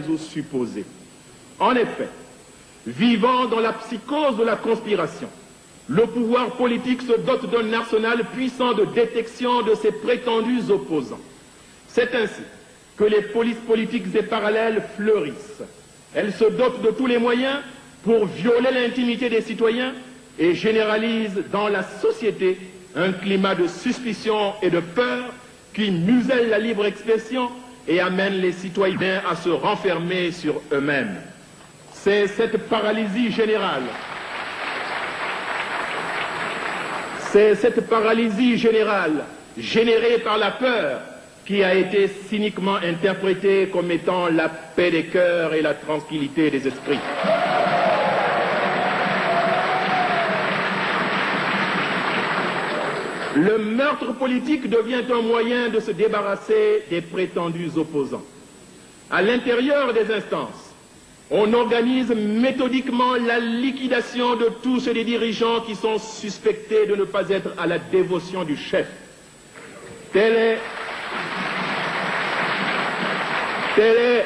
ou supposées. En effet, vivant dans la psychose de la conspiration, le pouvoir politique se dote d'un arsenal puissant de détection de ses prétendus opposants. C'est ainsi que les polices politiques et parallèles fleurissent. Elles se dotent de tous les moyens pour violer l'intimité des citoyens et généralisent dans la société un climat de suspicion et de peur qui muselle la libre expression et amène les citoyens à se renfermer sur eux-mêmes. C'est cette paralysie générale. C'est cette paralysie générale générée par la peur qui a été cyniquement interprétée comme étant la paix des cœurs et la tranquillité des esprits. Le meurtre politique devient un moyen de se débarrasser des prétendus opposants. À l'intérieur des instances, on organise méthodiquement la liquidation de tous les dirigeants qui sont suspectés de ne pas être à la dévotion du chef. Telle est,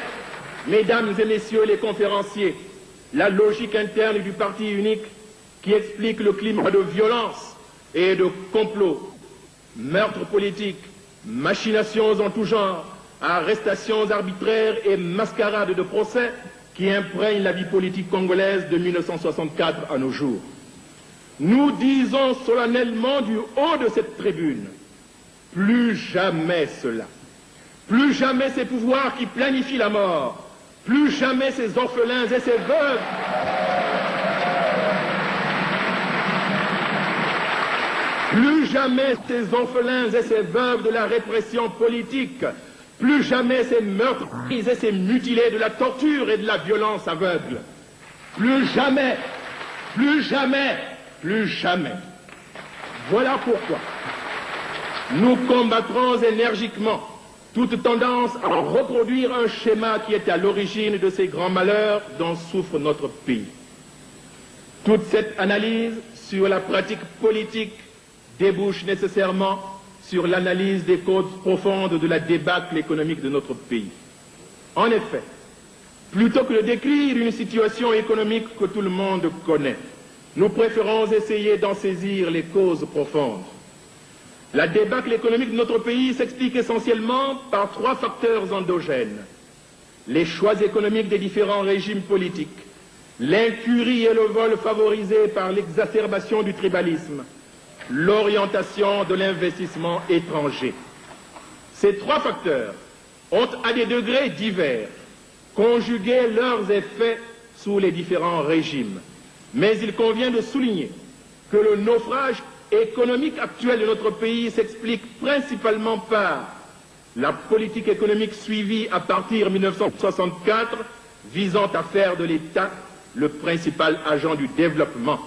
mesdames et messieurs les conférenciers, la logique interne du parti unique qui explique le climat de violence et de complot, meurtres politiques, machinations en tout genre, arrestations arbitraires et mascarades de procès qui imprègnent la vie politique congolaise de 1964 à nos jours. Nous disons solennellement du haut de cette tribune, plus jamais cela, plus jamais ces pouvoirs qui planifient la mort, plus jamais ces orphelins et ces veuves plus jamais ces orphelins et ces veuves de la répression politique, plus jamais ces meurtriers et ces mutilés de la torture et de la violence aveugle. Plus jamais, plus jamais, plus jamais. Voilà pourquoi nous combattrons énergiquement toute tendance à reproduire un schéma qui est à l'origine de ces grands malheurs dont souffre notre pays. Toute cette analyse sur la pratique politique débouche nécessairement sur l'analyse des causes profondes de la débâcle économique de notre pays. En effet, plutôt que de décrire une situation économique que tout le monde connaît, nous préférons essayer d'en saisir les causes profondes. La débâcle économique de notre pays s'explique essentiellement par trois facteurs endogènes: les choix économiques des différents régimes politiques, l'incurie et le vol favorisés par l'exacerbation du tribalisme, l'orientation de l'investissement étranger. Ces trois facteurs ont, à des degrés divers, conjugué leurs effets sous les différents régimes. Mais il convient de souligner que le naufrage économique actuel de notre pays s'explique principalement par la politique économique suivie à partir de 1964 visant à faire de l'État le principal agent du développement,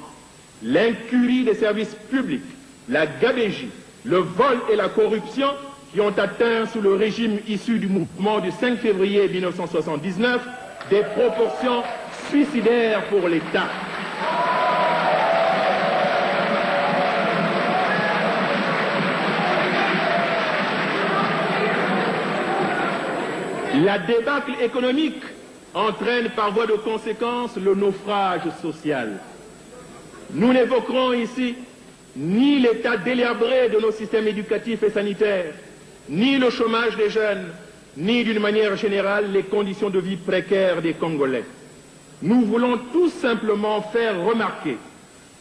l'incurie des services publics, la gabegie, le vol et la corruption qui ont atteint sous le régime issu du mouvement du 5 février 1979 des proportions suicidaires pour l'État. La débâcle économique entraîne par voie de conséquence le naufrage social. Nous n'évoquerons ici ni l'état délabré de nos systèmes éducatifs et sanitaires, ni le chômage des jeunes, ni d'une manière générale les conditions de vie précaires des Congolais. Nous voulons tout simplement faire remarquer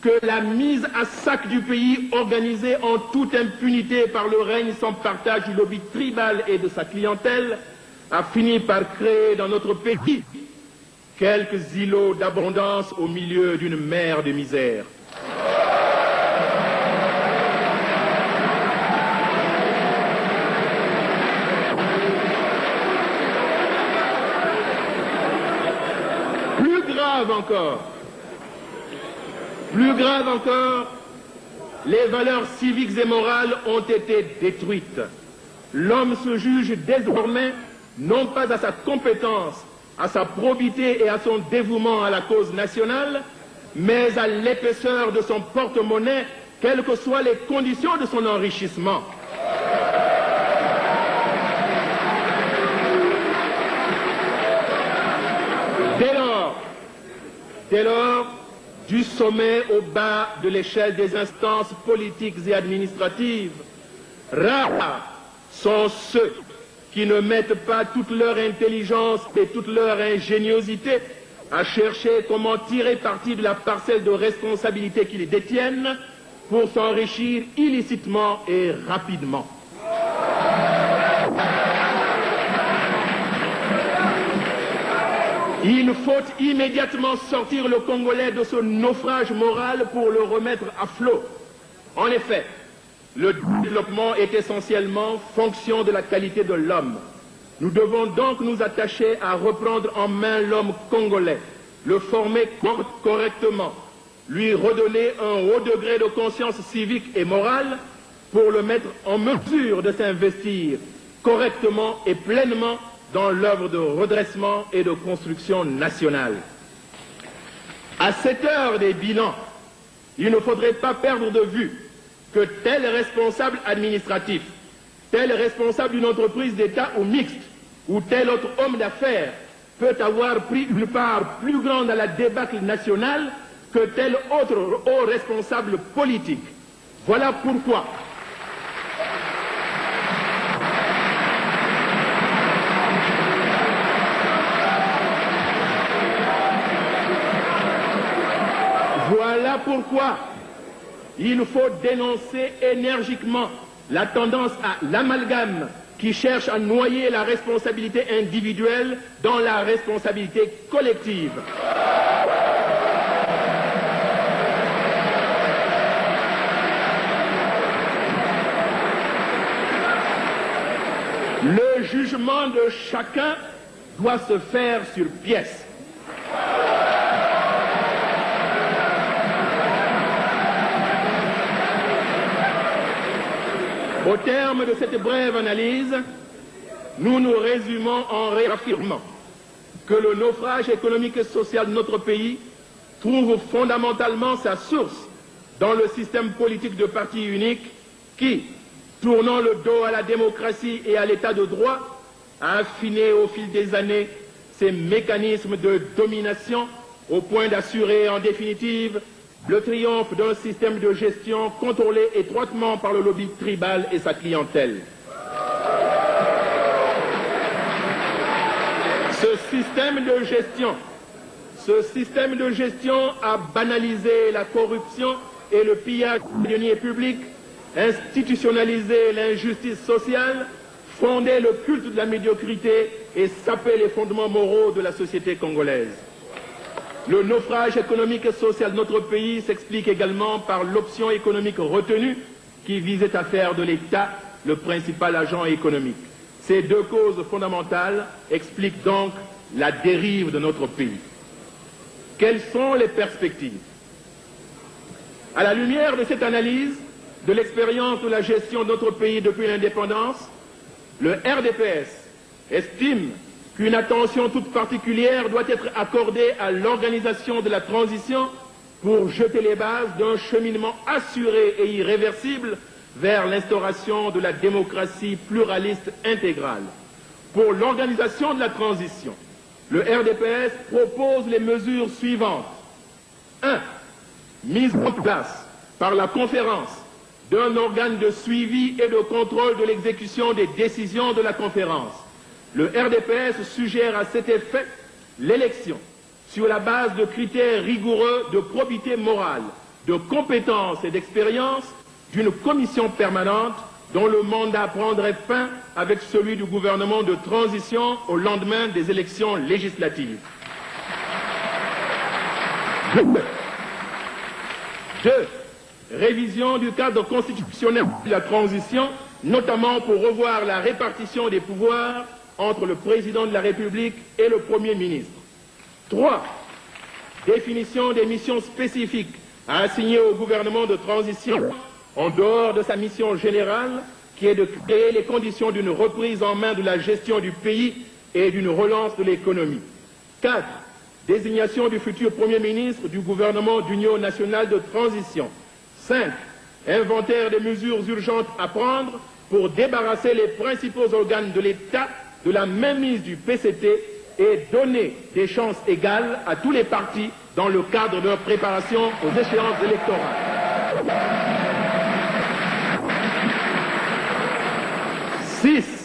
que la mise à sac du pays organisée en toute impunité par le règne sans partage du lobby tribal et de sa clientèle a fini par créer dans notre pays quelques îlots d'abondance au milieu d'une mer de misère. Plus grave encore, les valeurs civiques et morales ont été détruites. L'homme se juge désormais non pas à sa compétence, à sa probité et à son dévouement à la cause nationale, mais à l'épaisseur de son porte-monnaie, quelles que soient les conditions de son enrichissement. sommet au bas de l'échelle des instances politiques et administratives, rares sont ceux qui ne mettent pas toute leur intelligence et toute leur ingéniosité à chercher comment tirer parti de la parcelle de responsabilité qu'ils détiennent pour s'enrichir illicitement et rapidement. Il faut immédiatement sortir le Congolais de ce naufrage moral pour le remettre à flot. En effet, le développement est essentiellement fonction de la qualité de l'homme. Nous devons donc nous attacher à reprendre en main l'homme congolais, le former correctement, lui redonner un haut degré de conscience civique et morale pour le mettre en mesure de s'investir correctement et pleinement dans l'œuvre de redressement et de construction nationale. À cette heure des bilans, il ne faudrait pas perdre de vue que tel responsable administratif, tel responsable d'une entreprise d'État ou mixte, ou tel autre homme d'affaires peut avoir pris une part plus grande à la débâcle nationale que tel autre haut responsable politique. Voilà pourquoi il faut dénoncer énergiquement la tendance à l'amalgame qui cherche à noyer la responsabilité individuelle dans la responsabilité collective. Le jugement de chacun doit se faire sur pièce. Au terme de cette brève analyse, nous nous résumons en réaffirmant que le naufrage économique et social de notre pays trouve fondamentalement sa source dans le système politique de parti unique qui, tournant le dos à la démocratie et à l'état de droit, a affiné au fil des années ses mécanismes de domination au point d'assurer en définitive le triomphe d'un système de gestion contrôlé étroitement par le lobby tribal et sa clientèle. Ce système de gestion a banalisé la corruption et le pillage des deniers publics, institutionnalisé l'injustice sociale, fondé le culte de la médiocrité et sapé les fondements moraux de la société congolaise. Le naufrage économique et social de notre pays s'explique également par l'option économique retenue qui visait à faire de l'État le principal agent économique. Ces deux causes fondamentales expliquent donc la dérive de notre pays. Quelles sont les perspectives? À la lumière de cette analyse, de l'expérience de la gestion de notre pays depuis l'indépendance, le RDPS estime qu'une attention toute particulière doit être accordée à l'organisation de la transition pour jeter les bases d'un cheminement assuré et irréversible vers l'instauration de la démocratie pluraliste intégrale. Pour l'organisation de la transition, le RDPS propose les mesures suivantes. 1. Mise en place par la conférence d'un organe de suivi et de contrôle de l'exécution des décisions de la conférence. Le RDPS suggère à cet effet l'élection, sur la base de critères rigoureux de probité morale, de compétences et d'expérience, d'une commission permanente dont le mandat prendrait fin avec celui du gouvernement de transition au lendemain des élections législatives. 2. Révision du cadre constitutionnel de la transition, notamment pour revoir la répartition des pouvoirs entre le président de la République et le Premier ministre. 3. Définition des missions spécifiques à assigner au gouvernement de transition, en dehors de sa mission générale, qui est de créer les conditions d'une reprise en main de la gestion du pays et d'une relance de l'économie. 4. Désignation du futur Premier ministre du gouvernement d'union nationale de transition. 5. Inventaire des mesures urgentes à prendre pour débarrasser les principaux organes de l'État de la mainmise du PCT et donner des chances égales à tous les partis dans le cadre de leur préparation aux échéances électorales. 6.